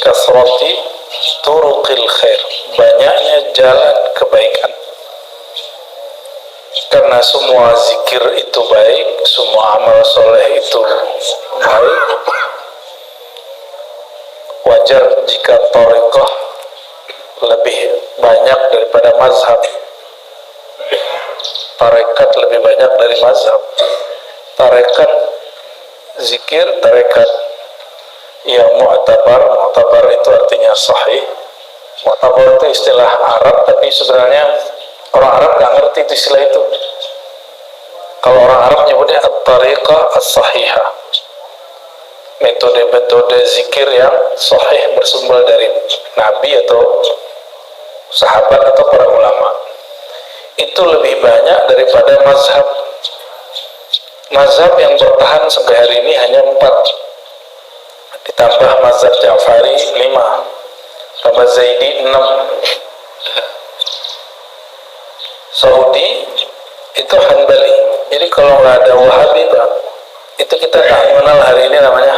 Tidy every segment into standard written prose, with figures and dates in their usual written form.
kasrati turuqil khair, banyaknya jalan kebaikan. Karena semua zikir itu baik, semua amal soleh itu baik, wajar jika thariqah lebih banyak daripada mazhab. Tarekat lebih banyak dari mazhab. Tarekat zikir, tarekat yang mu'tabar itu artinya sahih. Mu'tabar itu istilah Arab, tapi sebenarnya orang Arab nggak ngerti itu istilah itu. Kalau orang Arab nyebutnya at-tariqah as-sahihah, metode-metode zikir yang sahih bersumber dari Nabi atau sahabat atau para ulama. Itu lebih banyak daripada mazhab. Mazhab yang bertahan sampai hari ini hanya 4, ditambah mazhab Ja'fari 5, tambah Zaidi 6. Saudi itu Hanbali. Jadi kalau nggak ada Wahabi, itu kita nggak mengenal hari ini namanya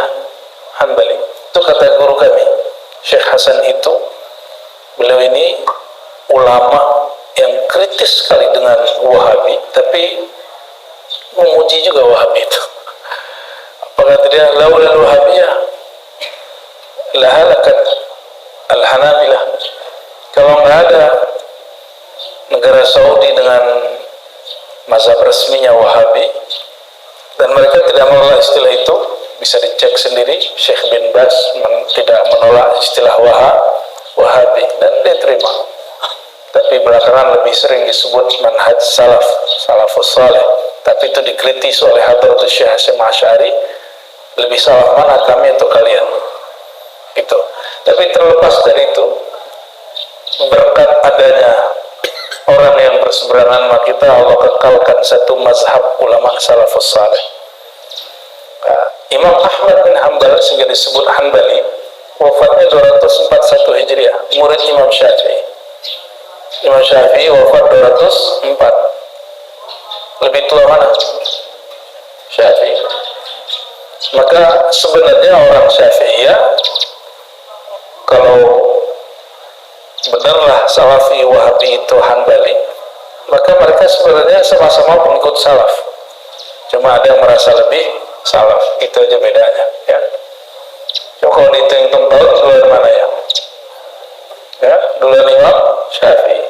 Hanbali. Itu kata guru kami Syekh Hasan itu. Beliau ini ulama yang kritis sekali dengan Wahabi, tapi memuji juga Wahabi itu. Apakah tidak laulal Wahabiyah lahalakat al-Hanabilah. Kalau nggak ada negara Saudi dengan mazhab resminya Wahabi, dan mereka tidak menolak istilah itu, bisa dicek sendiri. Syekh bin Baz tidak menolak istilah Wahabi dan dia terima. Tapi belakangan lebih sering disebut manhaj salafus saleh, tapi itu dikritis oleh Hadratus Syekh Hasyim Asy'ari. Lebih salah mana, kami atau kalian? Itu. Tapi terlepas dari itu, berkat adanya orang yang berseberangan sama kita, Allah kekalkan satu mazhab ulama salafus saleh. Imam Ahmad bin Hanbal, sehingga disebut Hanbali, wafatnya 241 Hijriah, murid Imam Syafi'i. Imam Syafi'i wafat 204. Lebih tua mana? Syafi'i. Maka sebenarnya orang Syafi'iyah, kalau benarlah Salafi Wahabi itu Hanbali, maka mereka sebenarnya sama-sama pengikut salaf. Cuma ada yang merasa lebih salaf, itu aja bedanya, ya. Cuma kalau dihitung-hitung tahun, duluan mana ya? Ya, duluan Imam Syafi'i.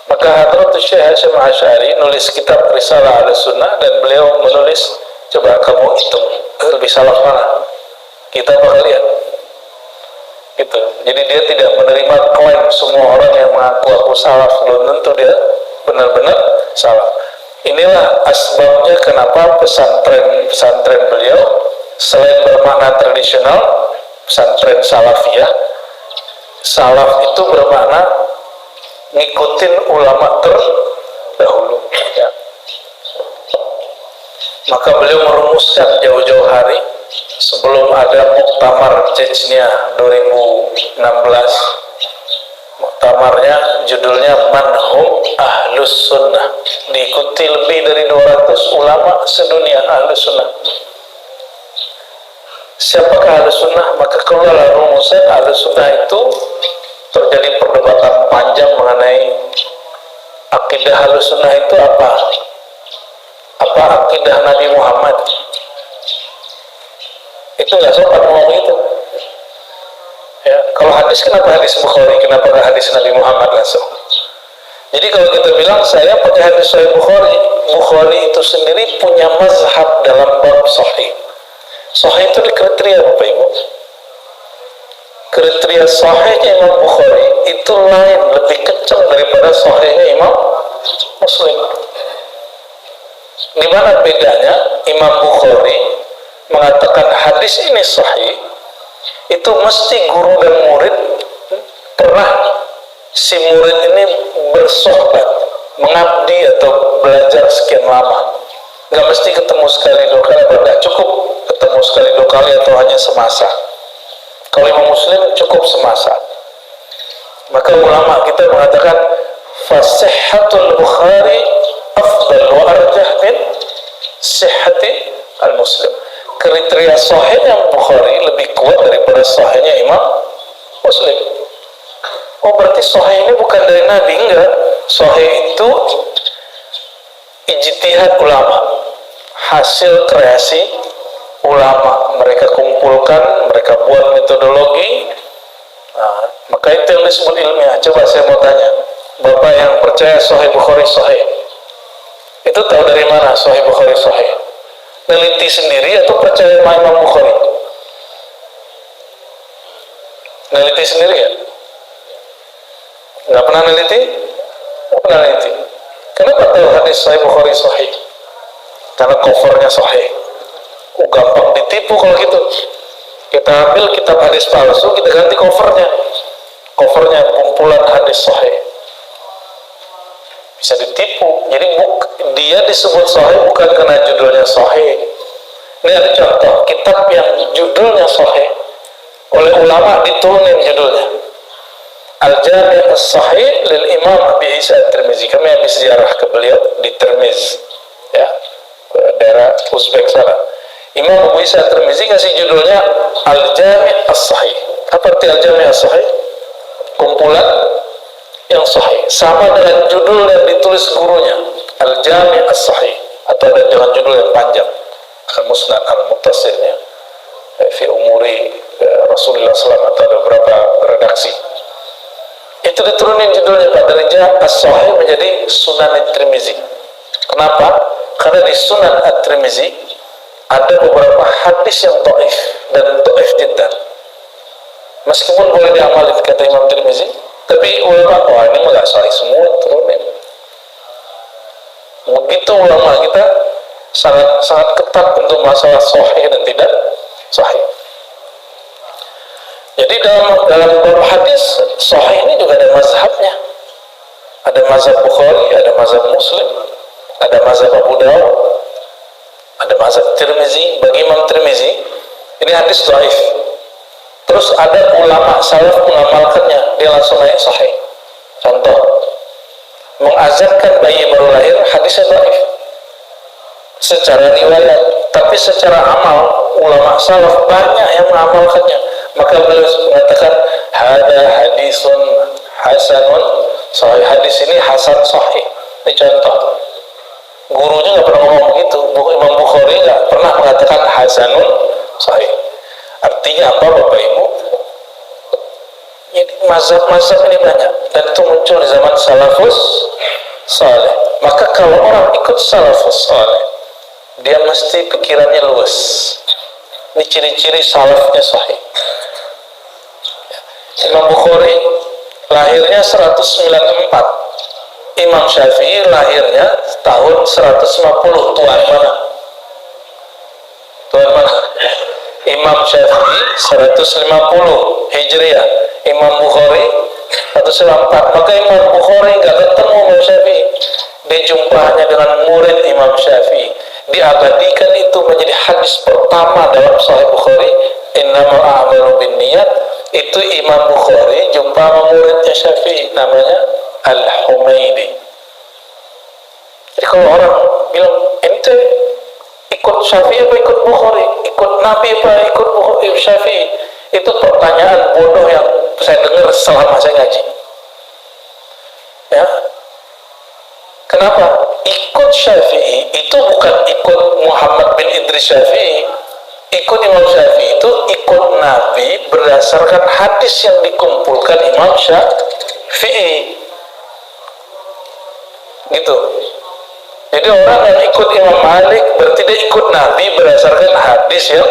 Maka Hadratus Syekh Hasyim Asy'ari nulis kitab Risalah Ahlussunnah, dan beliau menulis, coba kamu hitung lebih salaf mana, kita apa kalian? Gitu. Jadi dia tidak menerima klaim semua orang yang mengaku aku salaf, belum tentu dia benar-benar salaf. Inilah asbabnya kenapa pesantren beliau selain bermakna tradisional, pesantren salafiyah, salaf itu bermakna ngikutin ulama terdahulu, ya. Maka beliau merumuskan jauh-jauh hari sebelum ada Muktamar Chechnya 2016. Muktamarnya judulnya Manhum Ahlus Sunnah, diikuti lebih dari 200 ulama sedunia Ahlus Sunnah. Siapakah Ahlus Sunnah? Maka keluarlah rumusan Ahlus Sunnah itu. Terjadi perdebatan panjang mengenai akidah Ahlus Sunnah itu apa? Apa akidah Nabi Muhammad? Itu nggak sopan ngomong itu. Ya, kalau hadis, kenapa hadis Bukhari? Kenapa nggak hadis Nabi Muhammad langsung? Jadi kalau kita bilang saya pakai hadis Sahih Bukhari, Bukhari itu sendiri punya mazhab dalam bab Sahih. Sahih itu dikriteria Bapak Ibu. Kriteria sahihnya Imam Bukhari itu lain, lebih kencang daripada sahihnya Imam Muslim. Di mana bedanya? Imam Bukhari mengatakan hadis ini sahih, itu mesti guru dan murid pernah si murid ini bersohbat, mengabdi atau belajar sekian lama. Nggak mesti ketemu sekali dua kali, nggak cukup ketemu sekali dua kali atau hanya semasa. Kalau Imam Muslim cukup semasa. Maka ulama kita mengatakan fasihhatul Bukhari afdal wa arjah min sihhati al-Muslim. Kriteria sahihnya Bukhari lebih kuat daripada sahihnya Imam Muslim. Oh berarti sahih ini bukan dari Nabi? Enggak. Sahih itu ijtihad ulama, hasil kreasi ulama. Mereka kumpulkan, mereka buat metodologi. Nah, maka itu yang disebut ilmiah. Coba saya mau tanya, Bapak yang percaya Sahih Bukhari sahih, itu tahu dari mana Sahih Bukhari sahih? Neliti sendiri atau percaya Imam Bukhari? Neliti sendiri ya? Nggak pernah neliti? Nggak pernah neliti. Kenapa tahu hadis Sahih Bukhari sahih? Karena covernya sahih. Gampang ditipu kalau gitu. Kita ambil kitab hadis palsu, kita ganti covernya. Covernya kumpulan hadis sahih. Bisa ditipu. Jadi dia disebut sahih bukan karena judulnya sahih. Ini ada contoh kitab yang judulnya sahih, oleh ulama diturunin judulnya Al-Jami' As-Sahih lil Imam Abi Isa At-Tirmizi. Kami habis ziarah ke beliau di Tirmiz, ya, daerah Uzbek sana. Imam Abu Isa At-Tirmizi kasih judulnya Al-Jami' As-Sahih. Apa arti Al-Jami' As-Sahih? Kumpulan yang sahih. Sama dengan judul yang ditulis gurunya, Al-Jami' As-Sahih, atau dengan judul yang panjang, Al-Musnad Al-Muttasilnya fi umuri Rasulullah SAW, atau ada beberapa redaksi. Itu diturunin judulnya Pak, dari As-Sahih menjadi Sunan At-Tirmizi. Kenapa? Karena di Sunan At-Tirmizi ada beberapa hadis yang dhaif dan dhaif jiddan. Meskipun boleh diamalin kata Imam Tirmizi, tapi ulama ini nggak sahih semua, turunin. Begitu ulama kita sangat ketat untuk masalah sahih dan tidak sahih. Jadi dalam beberapa hadis sahih ini juga ada mazhabnya. Ada mazhab Bukhari, ada mazhab Muslim, ada mazhab Abu Dawud, ada mazhab Tirmizi. Bagi Imam Tirmizi ini hadis dhaif. Terus ada ulama salaf mengamalkannya, dia langsung naik sahih. Contoh, mengazankan bayi baru lahir, hadisnya dhaif secara riwayat, tapi secara amal ulama salaf banyak yang mengamalkannya. Maka beliau mengatakan hada hadisun hasanun sahih. Hadis ini hasan sahih. Ini contoh. Gurunya nggak pernah ngomong begitu. Imam Bukhari nggak pernah mengatakan hasanun sahih. Artinya apa Bapak Ibu? Ini mazhab-mazhab ini banyak, dan itu muncul di zaman salafus saleh. Maka kalau orang ikut salafus saleh, dia mesti pikirannya luas. Ini ciri-ciri salafnya sahih. Imam Bukhari lahirnya 194, Imam Syafi'i lahirnya tahun 150. Tuan mana? Tuan mana? Imam Syafi'i 150 Hijriah, Imam Bukhari 194. Maka Imam Bukhari nggak ketemu Imam Syafi'i, dia jumpa hanya dengan murid Imam Syafi'i. Diabadikan itu menjadi hadis pertama dalam Sahih Bukhari, innamal a'malu binniyat. Itu Imam Bukhari jumpa sama muridnya Syafi'i, namanya Al-Humaidi. Jadi kalau orang bilang ente ikut Syafi'i apa ikut Bukhari, ikut Nabi apa ikut Bukhari, Syafi'i, itu pertanyaan bodoh yang saya dengar selama saya ngaji. Ya, kenapa? Ikut Syafi'i itu bukan ikut Muhammad bin Idris Syafi'i. Ikut Imam Syafi'i itu ikut Nabi berdasarkan hadis yang dikumpulkan Imam Syafi'i. Gitu. Jadi orang yang ikut Imam Malik berarti dia ikut Nabi berdasarkan hadis yang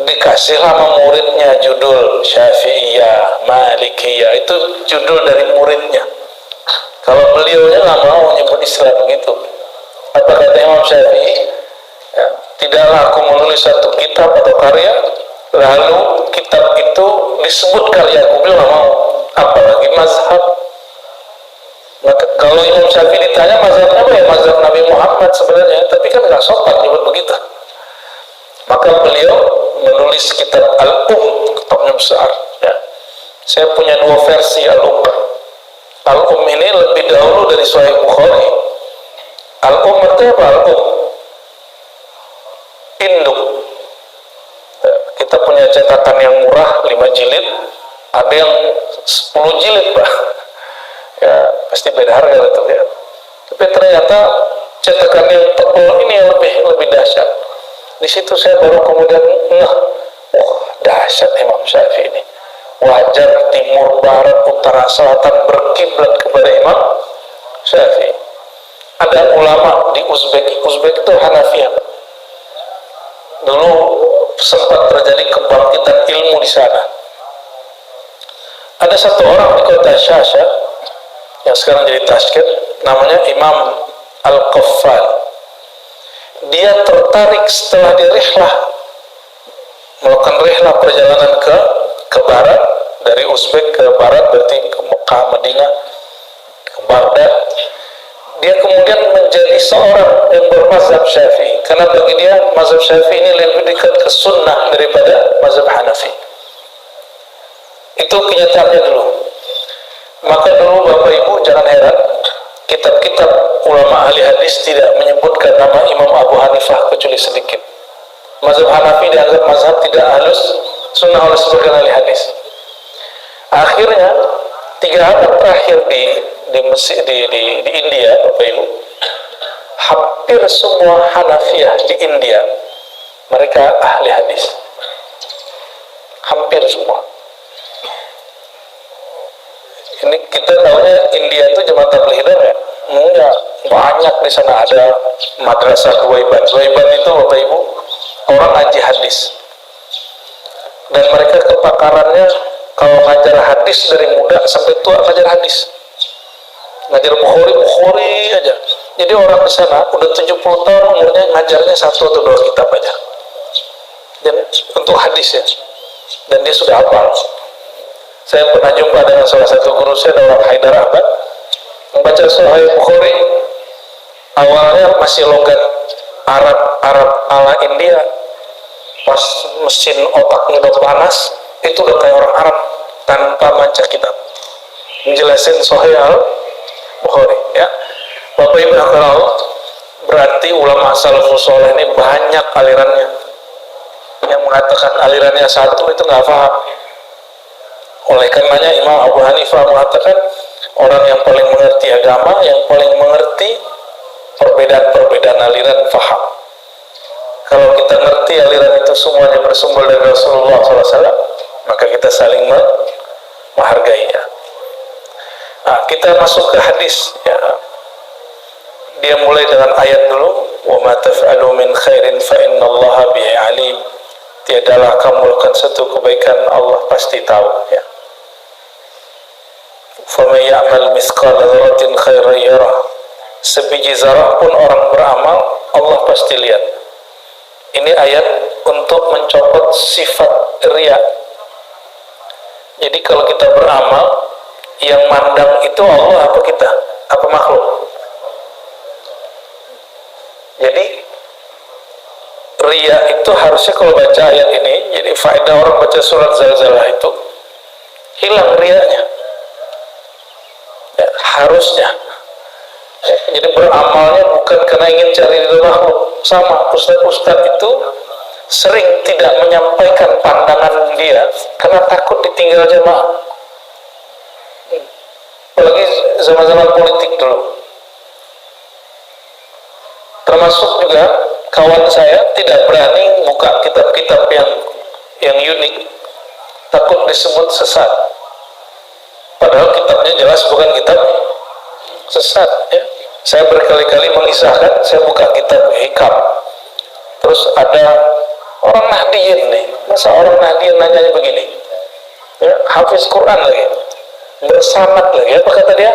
dikasih sama muridnya, judul Syafi'iyah, Malikiyah, itu judul dari muridnya. Kalau beliaunya nggak mau nyebut istilah begitu. Apa kata Imam Syafi'i? Ya, tidaklah aku menulis satu kitab atau karya lalu kitab itu disebut karyaku. Beliau nggak mau. Apalagi mazhab. Maka kalau Imam Syafi'i ditanya mazhabnya apa, ya mazhab Nabi Muhammad sebenarnya, tapi kan nggak sopan nyebut begitu. Maka beliau menulis kitab kitabnya besar. Ya. Saya punya 2 versi Al-Um ini lebih dahulu dari Sahih Bukhari. Al-Um itu apa? Al-Um induk. Kita punya cetakan yang murah 5 jilid Ada yang 10 jilid Pak. Ya pasti beda harga itu ya. Tapi ternyata cetakan yang tebal ini yang lebih dahsyat. Di situ saya baru kemudian dahsyat Imam Syafi'i ini. Wajar timur, barat, utara, selatan berkiblat kepada Imam Syafi'i. Ada ulama di Uzbek itu Hanafiyah. Dulu sempat terjadi kebangkitan ilmu di sana. Ada satu orang di kota Syasha yang sekarang jadi Tashkent, namanya Imam Al-Qaffal. Dia tertarik setelah melakukan rihlah perjalanan ke barat, dari Uzbek ke barat, berarti ke Mekah, Madinah, ke Baghdad. Dia kemudian menjadi seorang yang bermazhab Syafi'i, karena bagi dia mazhab Syafi'i ini lebih dekat ke sunnah daripada mazhab Hanafi. Itu kenyataannya dulu. Maka dulu Bapak Ibu jangan heran, kitab-kitab ulama ahli hadis tidak menyebutkan nama Imam Abu Hanifah kecuali sedikit. Mazhab Hanafi dianggap mazhab tidak halus sunnah oleh sebagian ahli hadis. Akhirnya 3 abad terakhir di India, Bapak Ibu, hampir semua Hanafiyah di India mereka ahli hadis. Hampir semua. Ini kita tahunya India itu Jemaah Tabligh Hidayah ya? Enggak, banyak di sana ada madrasah Duwaiban. Duwaiban itu Bapak Ibu orang ngaji hadis. Dan mereka kepakarannya kalau ngajar hadis dari muda sampai tua ngajar hadis. Ngajar Bukhari aja. Jadi orang di sana udah 70 tahun umurnya ngajarnya 1 atau 2 kitab aja. Dan untuk hadis ya. Dan dia sudah hafal. Saya pernah jumpa dengan salah satu guru saya, orang Hyderabad, membaca Sahih Bukhari. Awalnya masih logat Arab ala India. Pas mesin otaknya udah panas, itu udah kayak orang Arab tanpa baca kitab. Menjelasin Sahih Bukhari ya. Bapak Ibu Allah, berarti ulama salafus saleh ini banyak alirannya. Yang mengatakan alirannya satu itu nggak paham. Oleh karenanya Imam Abu Hanifah mengatakan orang yang paling mengerti agama, yang paling mengerti perbedaan-perbedaan aliran faham. Kalau kita ngerti aliran itu semuanya bersumber dari Rasulullah SAW, maka kita saling menghargainya. Nah, kita masuk ke hadis ya. Dia mulai dengan ayat dulu, wa ma taf'alu min khairin fa innallaha bihi alim. Tiadalah kamu lakukan satu kebaikan, Allah pasti tahu ya. Faman ya'mal mithqala dzarratin khairan yarah. Sebiji zarah pun orang beramal, Allah pasti lihat. Ini ayat untuk mencopot sifat riya. Jadi kalau kita beramal, yang mandang itu Allah apa kita? Apa makhluk? Jadi riya itu harusnya kalau baca ayat ini, jadi faedah orang baca surat Zalzalah itu hilang riyanya ya, harusnya ya, jadi beramalnya bukan karena ingin cari ridho makhluk. Sama ustaz-ustaz itu sering tidak menyampaikan pandangan dia karena takut ditinggal jemaah. Apalagi zaman-zaman politik dulu. Termasuk juga kawan saya tidak berani buka kitab-kitab yang unik, takut disebut sesat. Padahal kitabnya jelas bukan kitab sesat ya. Saya berkali-kali mengisahkan, saya buka kitab Hikam, terus ada orang Nahdiyin nih, masa orang Nahdiyin nanyanya begini ya, hafiz Quran lagi, bersanad lagi, apa kata dia?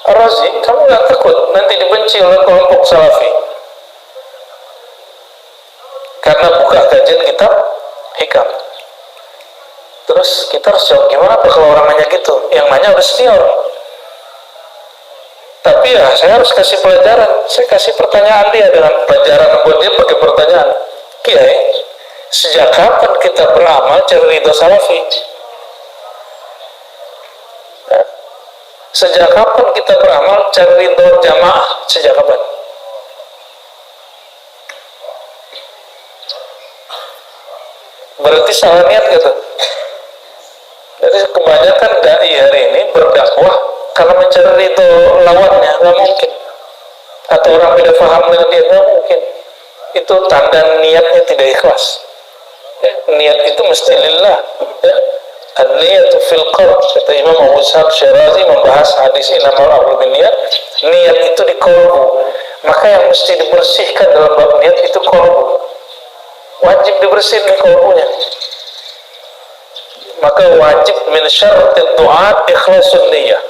Razi, kamu gak takut nanti dibenci oleh kelompok Salafi karena buka kajian kitab Hikam? Terus kita harus jawab gimana Pak kalau orang nanya gitu? Yang nanya udah senior. Tapi ya saya harus kasih pelajaran. Saya kasih pertanyaan dia dengan pelajaran buat dia pakai pertanyaan. Kiai, sejak kapan kita beramal cari ridho Salafi? Ya. Sejak kapan kita beramal cari ridho jamaah? Sejak kapan? Berarti salah niat gitu. Jadi kebanyakan dai hari ini berdakwah karena mencari ridho lawannya, nggak mungkin. Atau orang beda paham dengan dia, nggak mungkin. Itu tanda niatnya tidak ikhlas. Ya, niat itu mesti lillah. Ya. An-niyatu fil qalb, kata Imam Abu Ishaq Syirazi membahas hadis innamal a'malu binniyat. Niat itu di qalbu. Maka yang mesti dibersihkan dalam bab niat itu qalbu. Wajib dibersihin di qalbunya. Maka wajib min syaratil du'a ikhlasun niyyah.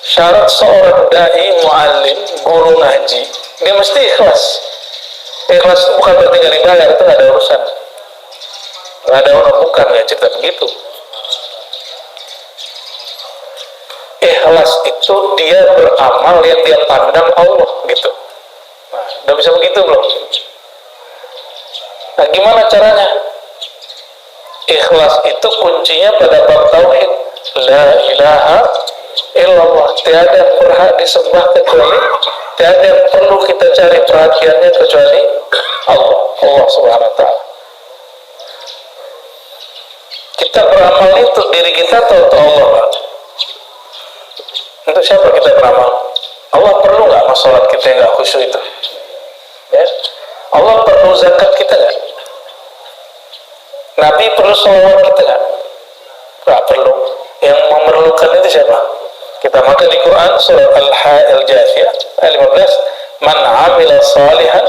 Syarat seorang dai, muallim, guru ngaji, dia mesti ikhlas. Ikhlas itu bukan berarti nggak dibayar, itu nggak ada urusan. Nggak ada orang, bukan, nggak cerita begitu. Ikhlas itu dia beramal yang dia pandang Allah gitu. Nah, udah bisa begitu belum? Nah, gimana caranya? Ikhlas itu kuncinya pada bab tauhid. La ilaha illallah, tiada yang berhak disembah kecuali, tiada yang perlu kita cari perhatiannya kecuali Allah, Allah Subhanahu wa Ta'ala. Kita beramal itu untuk diri kita atau untuk Allah, Pak? Untuk siapa kita beramal? Allah perlu nggak mas sholat kita yang nggak khusyuk itu? Ya? Allah perlu zakat kita nggak? Nabi perlu sholawat kita nggak? Nggak perlu. Yang memerlukan itu siapa? Kita maka di Quran surat Al-Jathiyah ayat 15, man amila salihan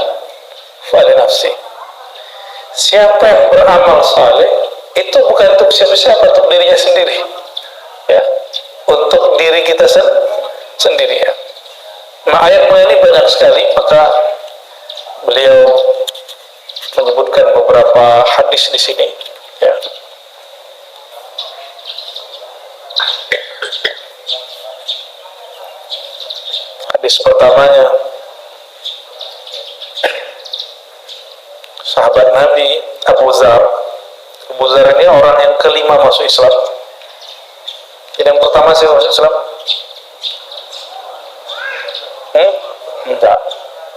fali nafsi. Siapa yang beramal saleh itu bukan untuk siapa-siapa, untuk dirinya sendiri. Ya, untuk diri kita sendiri. Ya. Nah, ayat ini banyak sekali, maka beliau menyebutkan beberapa hadis di sini. Ya. Hadis pertamanya, sahabat Nabi Abu Dzar. Abu Dzar ini orang yang kelima masuk Islam. Jadi yang pertama sih masuk Islam. Enggak.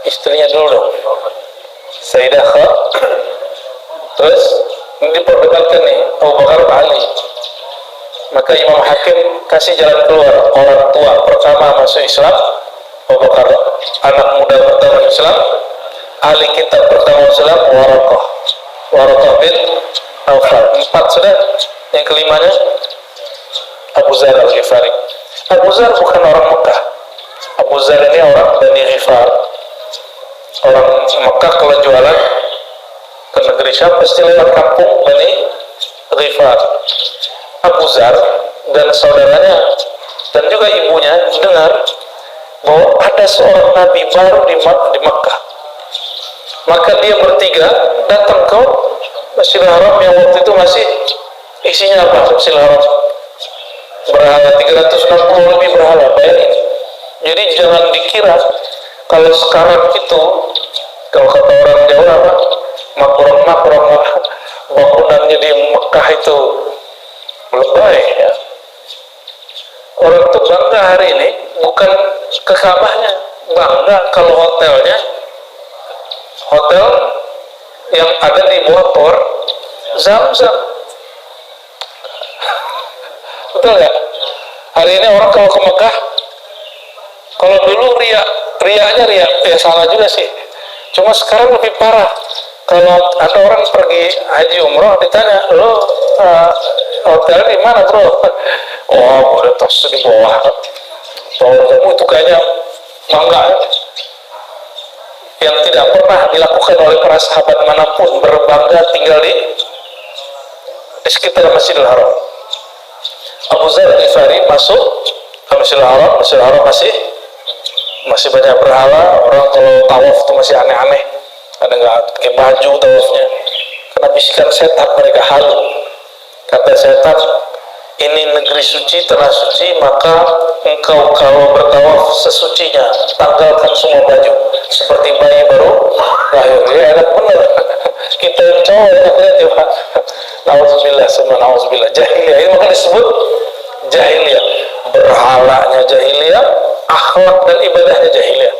Istrinya dulu dong. Sayyidah Kha. Terus ini diperdebatkan nih Abu Bakar Ali. Maka Imam Hakim kasih jalan keluar. Orang tua pertama masuk Islam Abu Bakar, anak muda pertama Islam, ahli kitab pertama Islam Waraqah bin Nawfal. 4 sudah. Yang kelimanya Abu Dzar Al-Ghifari. Abu Dzar bukan orang Mekah. Abu Dzar ini orang Bani Ghifar. Orang Mekah kalau jualan ke negeri Syam pasti lewat kampung Bani Ghifar. Abu Dzar dan saudaranya dan juga ibunya dengar bahwa ada seorang nabi baru di Mekah. Maka dia bertiga datang ke Masjidil Haram yang waktu itu masih isinya apa? Masjidil Haram berhala 360 lebih berhala, bayangin. Jadi jangan dikira kalau sekarang itu, kalau kata orang Jawa apa, makro bangunannya di Mekah itu lebay ya. Orang itu bangga hari ini bukan ke Ka'bahnya, bangga kalau hotelnya hotel yang ada di bawah Tor Zam-Zam. Betul nggak? Hari ini orang kalau ke Mekah, kalau dulu riaknya ya salah juga sih. Cuma sekarang lebih parah. Kalau ada orang pergi haji umroh ditanya, lo hotel di mana bro? Oh, udah tos di bawah. Kalau kamu itu kayaknya mangga. Yang tidak pernah dilakukan oleh para sahabat manapun, berbangga tinggal di sekitar Masjidil Haram. Abu Dzar Al-Ghifari masuk ke Masjidil Haram masih banyak berhala. Orang kalau tawaf itu masih aneh-aneh, ada nggak pakai baju tawafnya karena bisikan setan mereka halu. Kata setan, ini negeri suci, tanah suci, maka engkau kalau bertawaf sesucinya, tanggalkan semua baju seperti bayi baru lahir. Ya enak bener. Kita yang cowok enak lihat ya Pak. Nauzubillah, jahiliyah. Ini maka disebut jahiliyah. Berhalanya jahiliyah, akhlak dan ibadahnya jahiliyah.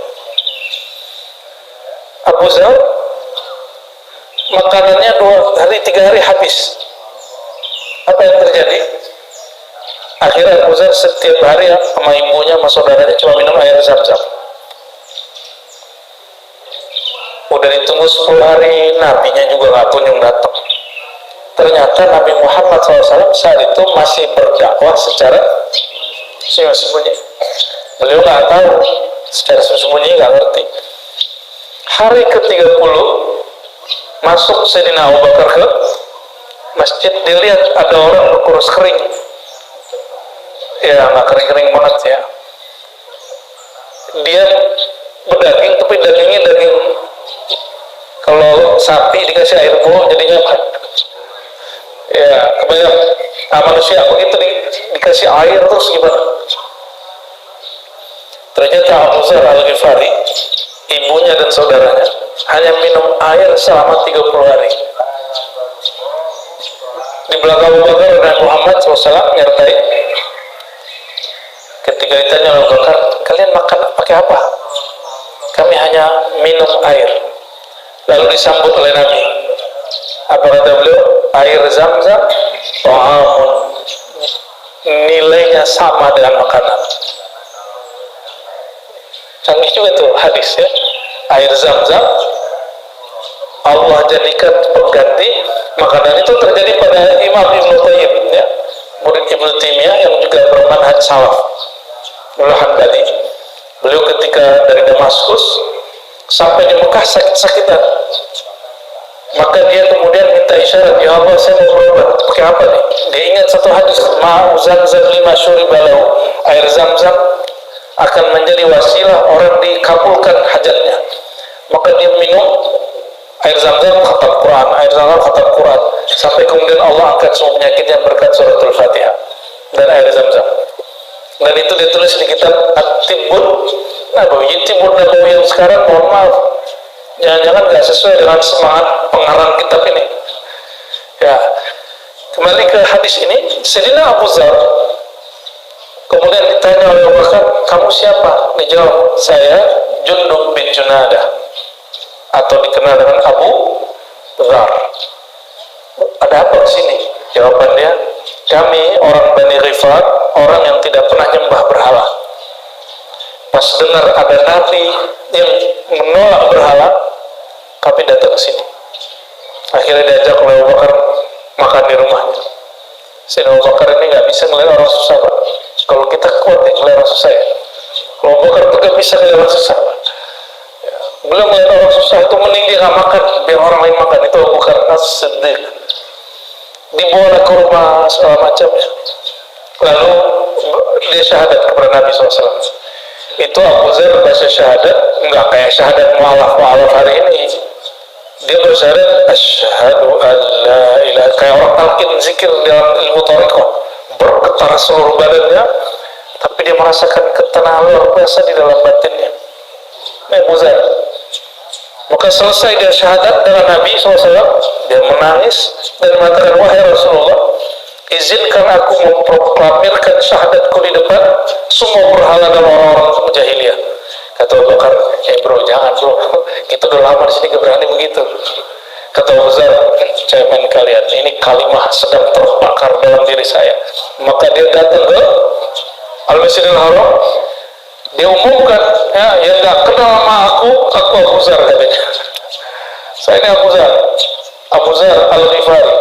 Abu Dzar makanannya 2 hari 3 hari habis. Apa yang terjadi? Akhirnya Abu Zar setiap hari ya, sama ibunya sama saudaranya cuma minum air zam-zam. Udah ditunggu 10 hari, nabinya juga nggak kunjung datang. Ternyata Nabi Muhammad SAW saat itu masih berdakwah secara sembunyi. Beliau nggak tahu, secara sembunyi nggak ngerti. Hari ke-30 masuk Sayyidina Abu Bakar ke masjid, dilihat ada orang berkurus kering. Ya nggak kering-kering banget ya. Dia berdaging, tapi dagingnya daging kalau sapi dikasih air buah jadinya apa? Ya kebanyakan manusia begitu dikasih air terus gimana? Ternyata Abu Zar Al-Ghifari, ibunya dan saudaranya hanya minum air selama 30 hari. Di belakang Abu Bakar dan Muhammad SAW menyertai. Ketika ditanya Abu Bakar, kalian makan pakai apa? Kami hanya minum air. Lalu disambut oleh Nabi. Apa kata beliau? Air zam-zam, ta'amun, nilainya sama dengan makanan. Canggih juga tuh hadis ya. Air zam-zam Allah jadikan pengganti makanan. Itu terjadi pada Imam Ibn Qayyim ya, murid Ibn Taimiyah yang juga bermanhaj salaf Hanbali. Beliau ketika dari Damaskus sampai di Mekah sakit-sakitan, maka dia kemudian minta isyarat, ya Allah saya mau berobat, pakai apa nih? Dia ingat satu hadis, ma'u zamzam lima syuribalahu, air zam-zam akan menjadi wasilah orang dikabulkan hajatnya. Maka dia minum air zam-zam, khatam Quran, air zam-zam khatam Quran, sampai kemudian Allah angkat semua penyakitnya berkat suratul Fatihah dan air zam-zam. Dan itu ditulis di kitab At-Tibbun Nabawi. Tibbun Nabawi yang sekarang, mohon maaf, jangan-jangan gak sesuai dengan semangat pengarang kitab ini ya. Kembali ke hadis ini, Sayyidina Abu Zar kemudian ditanya oleh Abu Bakar, kamu siapa? Dijawab, saya Jundub bin Junadah, atau dikenal dengan Abu Zar. Ada apa di sini? Jawaban dia, kami orang Bani Ghifar, orang yang tidak pernah nyembah berhala. Pas dengar ada Nabi yang menolak berhala, kami datang ke sini. Akhirnya diajak oleh Abu Bakar makan di rumahnya. Sayyidina Abu Bakar ini nggak bisa ngelihat orang susah, Pak. Kalau kita kuat ya ngelihat orang susah ya. Kalau Abu Bakar itu nggak bisa ngelihat orang susah, Pak. Ya. Belum ngelihat orang susah itu mending dia nggak makan, biar orang lain makan. Itu Abu Bakar As-Siddiq. Dibawa ke rumah segala macam ya. Lalu dia syahadat kepada Nabi SAW. Itu Abu Zar bahasa syahadat enggak kayak syahadat mu'alaf hari ini. Dia bersyahadat asyhadu an la ilaha, kayak orang talqin zikir dalam ilmu thariqah, bergetar seluruh badannya, tapi dia merasakan ketenangan luar biasa di dalam batinnya. Abu Zar. Maka selesai dia syahadat dengan Nabi SAW, dia menangis dan mengatakan, wahai Rasulullah, izinkan aku memproklamirkan syahadatku di depan semua berhala dan orang-orang jahiliyah. Kata Abu Bakar, bro, jangan bro, kita udah lama di sini gak berani begitu. Kata Abu Zar, cemen kalian, ini kalimah sedang terbakar dalam diri saya. Maka dia datang ke Al-Masjidil Haram, dia umumkan, ya, yang gak kenal sama aku Abu Zar katanya. Saya ini Abu Zar Al-Ghifari.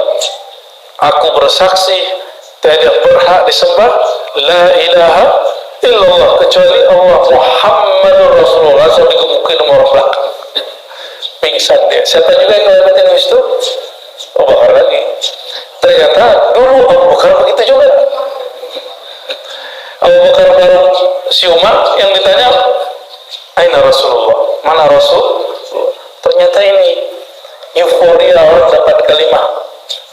Aku bersaksi tidak berhak disembah la ilaha illallah kecuali Allah Muhammadur Rasulullah. Saya dikemukin sama orang belakang, pingsan dia. Siapa juga yang ngelewatin itu? Abu Bakar lagi. Ternyata dulu Abu Bakar begitu juga. Abu Bakar baru siuman, yang ditanya, aina Rasulullah, mana Rasul? Ternyata ini euforia orang dapat kalimah,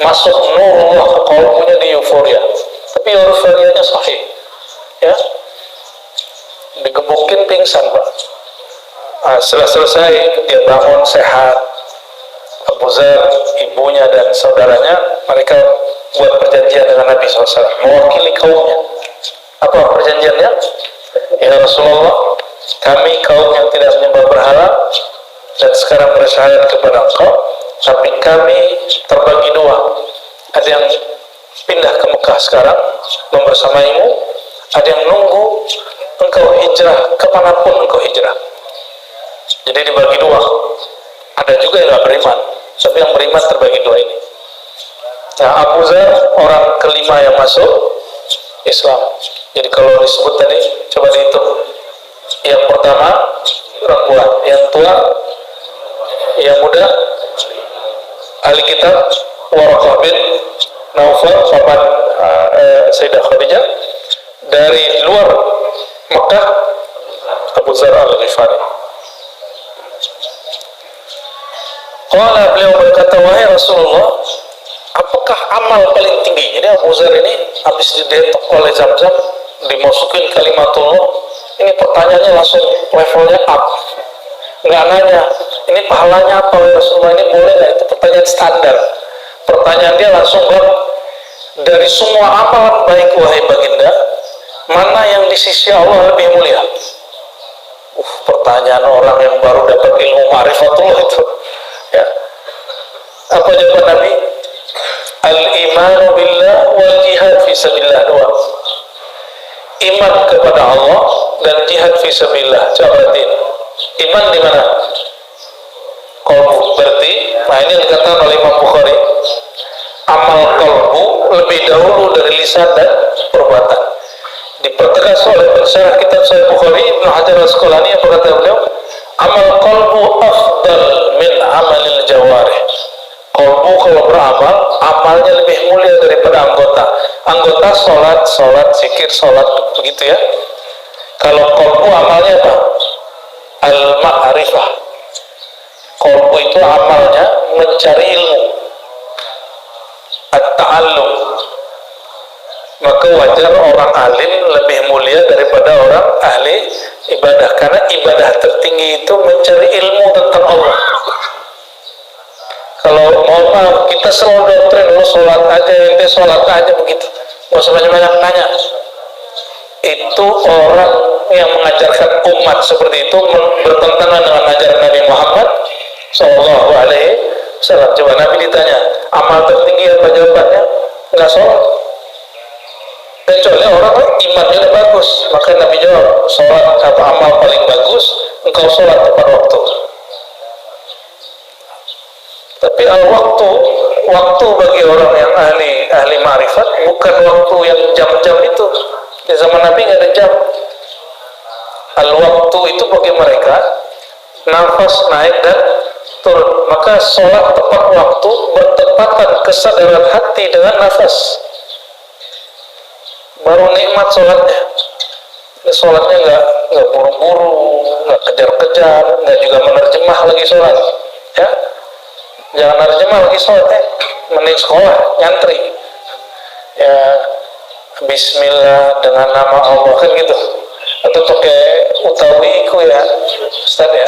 masuk nurullah ke kalbunya di euforia, tapi euforianya sahih ya, digebukin pingsan Pak. Setelah selesai dia bangun sehat. Abu Zar, ibunya dan saudaranya, mereka buat perjanjian dengan Nabi SAW mewakili kaumnya. Apa perjanjiannya? Ya Rasulullah, kami kaum yang tidak menyembah berhala dan sekarang bersyahadat kepada Engkau, tapi kami terbagi dua. Ada yang pindah ke Mekah sekarang membersamaimu, ada yang nunggu engkau hijrah kemanapun engkau hijrah. Jadi dibagi dua. Ada juga yang nggak beriman, tapi yang beriman terbagi dua ini. Nah, Abu Dzar orang kelima yang masuk Islam. Jadi kalau disebut tadi, coba dihitung. Yang pertama perempuan, yang tua, yang muda, ahli kitab Waraqah bin Naufal, paman Sayyidah Khadijah. Dari luar Mekah, Abu Dzar al-Ghifari. Qala, beliau berkata, wahai Rasulullah, apakah amal paling tinggi? Jadi Abu Dzar ini habis didetok oleh Zam-Zam, dimasukin kalimatullah, ini pertanyaannya langsung levelnya up. Nggak nanya, ini pahalanya apa wahai Rasulullah, ini boleh nggak? Itu pertanyaan standar. Pertanyaan dia langsung, dari semua amalan baik wahai baginda, mana yang di sisi Allah lebih mulia? Pertanyaan orang yang baru dapat ilmu ma'rifatullah itu. Ya. Apa jawaban Nabi? Al-imanu billah wal jihad fi sabilillah, dua. Iman kepada Allah dan jihad fi sabilillah. Coba perhatiin. Iman di mana? Qalbu. Berarti, nah ini yang dikatakan oleh Imam Bukhari, amal qalbu lebih dahulu dari lisan dan perbuatan. Dipertegas oleh pensyarah kitab Sahih Bukhari Ibnu Hajar Al-Asqalani, yang berkata beliau, amal qalbu afdal min amalil jawarih. Qalbu kalau beramal, amalnya lebih mulia daripada anggota. Anggota sholat, zikir, sholat, begitu ya. Kalau qalbu amalnya apa? Al-ma'rifah. Qalbu itu amalnya mencari ilmu, at-ta'allum. Maka wajar orang alim lebih mulia daripada orang ahli ibadah, karena ibadah tertinggi itu mencari ilmu tentang Allah. Kalau mohon maaf, kita selalu doktrin, sholat aja, ente sholat aja begitu, nggak usah banyak-banyak nanya. Itu orang yang mengajarkan umat seperti itu bertentangan dengan ajaran Nabi Muhammad Sallallahu Alaihi Wasallam. Coba Nabi ditanya, amal tertinggi apa jawabannya? Nggak sholat. Kecuali orang imannya udah bagus, maka Nabi jawab, sholat atau amal paling bagus, engkau sholat tepat waktu. Tapi waktu bagi orang yang ahli ma'rifat bukan waktu yang jam-jam itu. Di zaman Nabi nggak ada jam. Al-waktu itu bagi mereka nafas naik dan turun. Maka sholat tepat waktu bertepatan kesadaran hati dengan nafas. Baru nikmat sholatnya. Sholatnya nggak buru-buru, nggak kejar-kejar, nggak juga menerjemah lagi sholat. Ya, jangan menerjemah lagi sholatnya. Mending sekolah, nyantri. Ya, Bismillah dengan nama Allah, kan gitu. Atau pakai utawiku ya, Ustaz ya.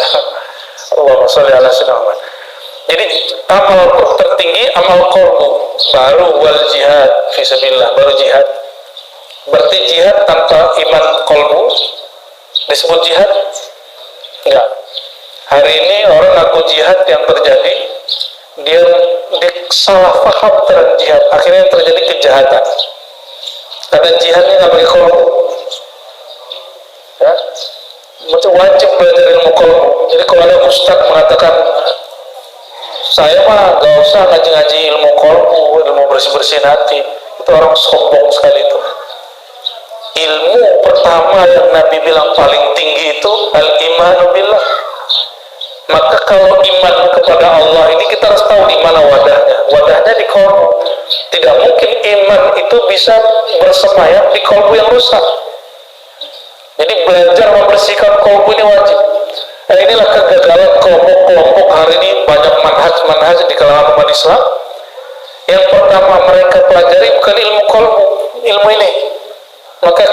Allahumma sholli ala sayyidina Muhammad. Jadi amal tertinggi amal qalbu, baru wal jihad fisabilillah, baru jihad. Berarti jihad tanpa iman qalbu disebut jihad? Enggak. Hari ini orang ngaku jihad yang terjadi, dia salah paham terhadap jihad, akhirnya terjadi kejahatan. Karena jihadnya nggak pakai qalbu. Ya, macam wajib belajar ilmu qalbu. Jadi kalau ada ustaz mengatakan, saya mah gak usah ngaji-ngaji ilmu qalbu, ilmu bersih-bersihin hati, itu orang sombong sekali itu. Ilmu pertama yang Nabi bilang paling tinggi itu al-imanu billah. Maka kalau iman kepada Allah ini kita harus tahu di mana wadahnya. Wadahnya di qalbu. Tidak mungkin iman itu bisa bersemayam di qalbu yang rusak. Jadi belajar membersihkan qalbu ini wajib. Nah, inilah kegagalan kelompok-kelompok hari ini, banyak manhaj di kalangan umat Islam. Yang pertama mereka pelajari bukan ilmu qalbu, ilmu ini. Maka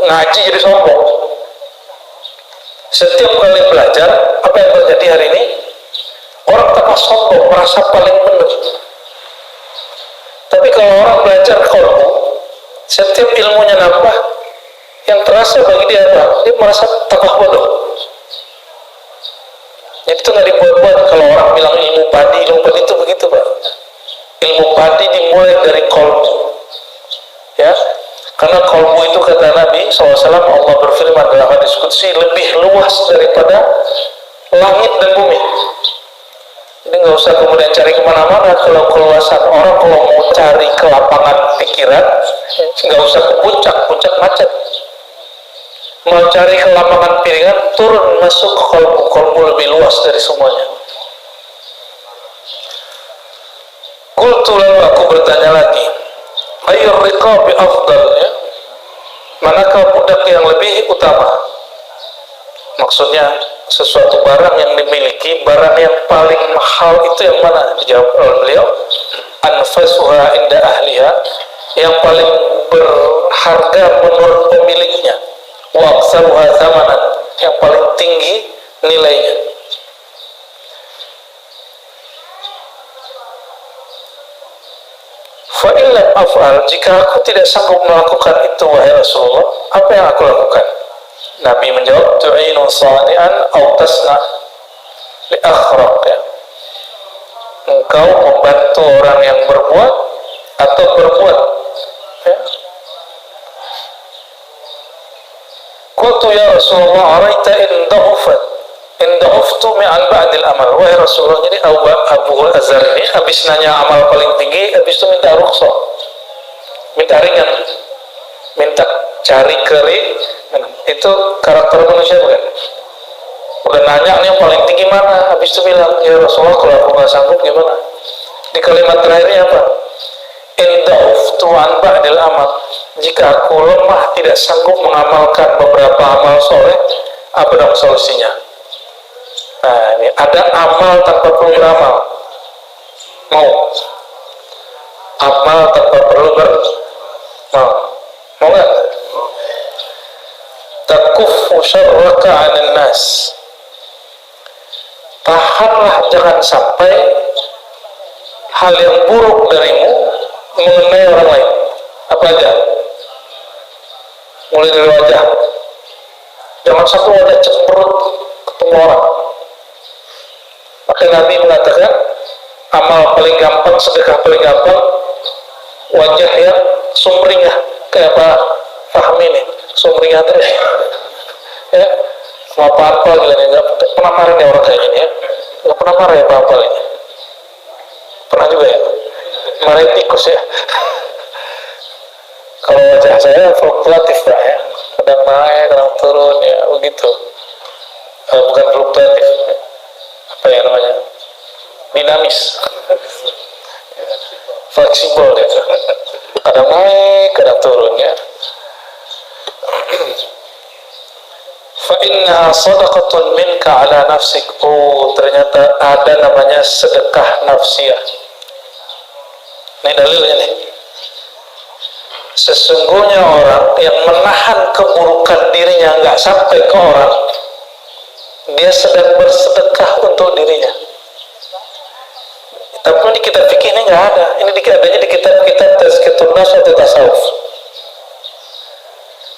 ngaji jadi sombong. Setiap kali belajar, apa yang terjadi hari ini? Orang tambah sombong, merasa paling benar. Tapi kalau orang belajar qalbu, setiap ilmunya nambah, yang terasa bagi dia apa? Dia merasa tambah bodoh. Jadi itu nggak dibuat-buat. Kalau orang bilang ilmu padi itu begitu, Pak. Ilmu padi dimulai dari qalbu. ya, karena kolbu itu kata Nabi SAW, Allah berfirman dalam hadis qudsi, lebih luas daripada langit dan bumi. Jadi nggak usah kemudian cari kemana-mana. Kalau keluasan orang kalau mau cari ke lapangan pikiran, nggak usah ke puncak macet. Mau cari ke lapangan pikiran, turun masuk ke kolbu lebih luas dari semuanya. Qultu, lalu aku bertanya lagi, ayyur riqabi afdal, ya, manakah budak yang lebih utama? Maksudnya sesuatu barang yang dimiliki, barang yang paling mahal itu yang mana? Dijawab oleh beliau, anfasuha inda ahliha, yang paling berharga menurut pemiliknya, wa aktsaruha thamanan, yang paling tinggi nilainya. Fa in lam af'al, jika aku tidak sanggup melakukan itu wahai Rasulullah, apa yang aku lakukan? Nabi menjawab, tu'inu sani'an aw tasna li akhraq, ya. Engkau membantu orang yang berbuat atau berbuat, ya. Qultu ya Rasulullah, araita in da'uftu mi'an ba'dil amal. Wahai Rasulullah, jadi Abu Azhar ini habis nanya amal paling tinggi, habis itu minta rukhsah, minta ringan, minta cari keri. Itu karakter manusia bukan? Udah nanya nih yang paling tinggi mana, habis itu bilang, ya Rasulullah kalau aku nggak sanggup gimana? Di kalimat terakhirnya apa? In da'uftu an ba'dil amal, jika aku lemah tidak sanggup mengamalkan beberapa amal soleh, apa dong solusinya? Nah, ini ada amal tanpa perlu beramal. Mau amal tanpa perlu mau nggak? Takuffu syarraka 'anil nas, tahanlah jangan sampai hal yang buruk darimu mengenai orang lain. Apa aja? Mulai dari wajah, jangan sampai wajah cemberut ketemu orang. Maka Nabi mengatakan amal paling gampang, sedekah paling gampang, wajah yang sumringah. Kayak apa? Paham ini sumringah terus, ya, mau apa-apa gila nih, nggak pernah marah nih orang kayak gini, ya, nggak pernah marah ya apa-apa ini, pernah juga ya, marahin tikus ya. Kalau wajah saya fluktuatif Pak, ya, kadang naik, kadang turun, ya begitu. Bukan fluktuatif, apa ya namanya, dinamis, fleksibel gitu, kadang naik, kadang turun, ya. Fa innaha sadaqatun minka ala nafsik. Oh, ternyata ada namanya sedekah nafsiyah. Ini dalilnya nih. Sesungguhnya orang yang menahan keburukan dirinya nggak sampai ke orang, dia sedang bersedekah untuk dirinya. Tapi di kitab fikih ini nggak ada. Ini adanya di kitab-kitab Tazkiyatun Nafs atau tasawuf.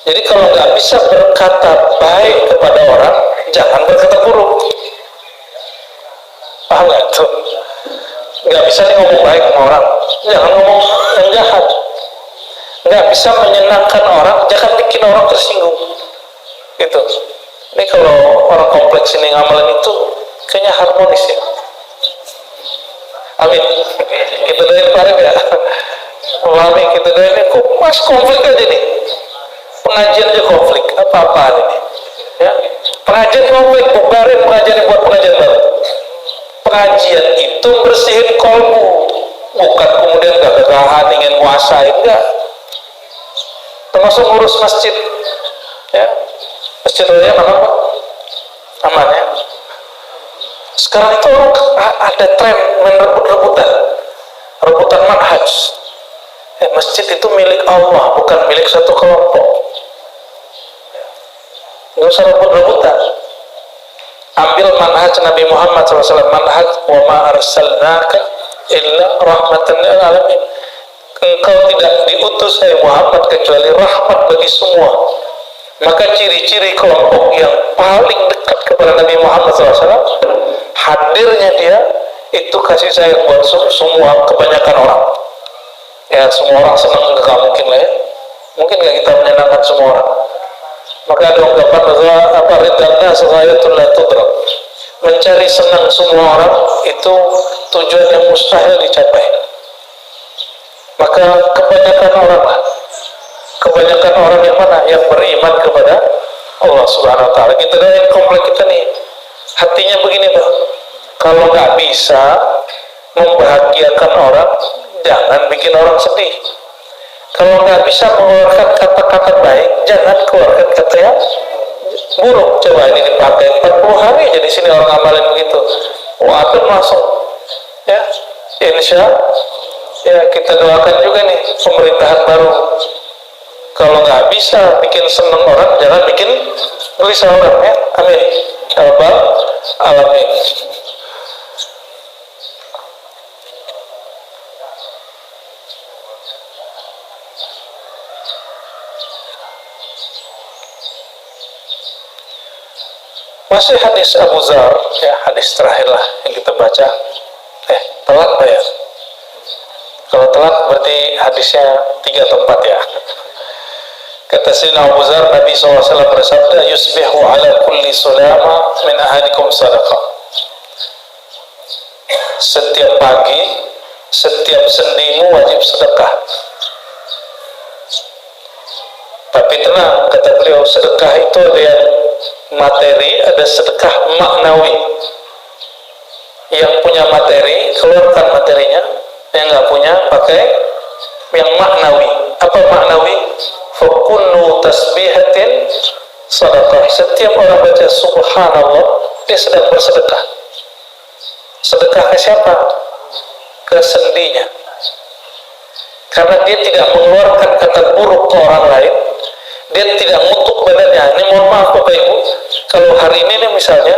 Jadi kalau nggak bisa berkata baik kepada orang, jangan berkata buruk. Paham nggak tuh? Nggak bisa nih ngomong baik sama orang, jangan ngomong yang jahat. Nggak bisa menyenangkan orang, jangan bikin orang tersinggung. Gitu. Ini kalau orang kompleks ini ngamalan itu, kayaknya harmonis ya. Amin. Kita dari Farid ya. Amin. Kita dari ini kok mas konflik aja nih. Pengajian aja konflik, apa-apaan ini, ya. Pengajian konflik, bubarin pengajian buat pengajian baru. Pengajian itu bersihin kolbu, bukan kemudian gagahan ingin menguasai, enggak. Termasuk ngurus masjid, ya. Masjid raya mana Pak? Aman ya. Sekarang itu orang ada tren rebutan manhaj. Masjid itu milik Allah, bukan milik satu kelompok. Nggak usah rebut-rebutan. Ambil manhaj Nabi Muhammad SAW, manhaj wa ma arsalnaka illa rahmatan lil alamin. Engkau tidak diutus hai Muhammad kecuali rahmat bagi semua. Maka ciri-ciri kelompok yang paling dekat kepada Nabi Muhammad SAW, hadirnya dia itu kasih sayang buat semua, kebanyakan orang. Ya semua orang senang, nggak mungkin lah ya. Mungkin nggak kita menyenangkan semua orang? Maka ada ungkapan bahwa ridana seghayatun la tudrak. Mencari senang semua orang itu tujuan yang mustahil dicapai. Maka kebanyakan orang yang mana? Yang beriman kepada Allah Subhanahu Wa Taala. Kita yang komplek kita nih, hatinya begini Pak. Kalau nggak bisa membahagiakan orang, jangan bikin orang sedih. Kalau nggak bisa mengeluarkan kata-kata baik, jangan keluarkan kata yang buruk. Coba ini dipakai 40 hari aja di sini orang amalin begitu. Waduh langsung ya, insya ya kita doakan juga nih pemerintahan baru. Kalau nggak bisa bikin seneng orang, jangan bikin gelisah orang ya. Amin. Ya Rabbal Alamin. Masih hadis Abu Dzar, ya hadis terakhir lah yang kita baca. Telat Pak ya? Kalau telat berarti hadisnya 3 atau 4 ya. Kata Sayyidina Abu Dzar, Nabi SAW bersabda, yusbihu ala kulli sulama min ahadikum sadaqah. Setiap pagi, setiap sendimu wajib sedekah. Tapi tenang, kata beliau, sedekah itu ada yang materi, ada sedekah maknawi. Yang punya materi, keluarkan materinya. Yang nggak punya, pakai yang maknawi. Apa maknawi? Fakullu tasbihatin sadaqah. Setiap orang baca subhanallah, dia sedang bersedekah. Sedekah ke siapa? Ke sendinya. Karena dia tidak mengeluarkan kata buruk ke orang lain, dia tidak ngutuk badannya. Ini mohon maaf Bapak Ibu, kalau hari ini nih misalnya,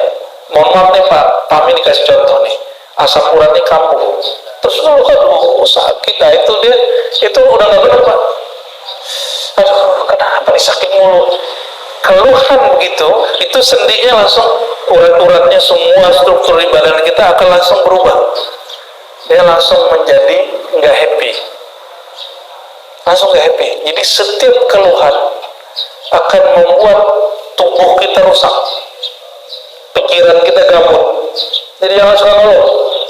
mohon maaf nih Pak Amin dikasih contoh nih, asam uratnya kambuh, terus aduh sakit, nah itu dia, itu udah nggak benar Pak. Aduh kenapa nih sakit mulu, keluhan begitu, itu sendinya langsung, urat-uratnya semua struktur di badan kita akan langsung berubah, dia langsung menjadi nggak happy, langsung nggak happy. Jadi setiap keluhan akan membuat tubuh kita rusak, pikiran kita gabut. Jadi jangan suka ngeluh.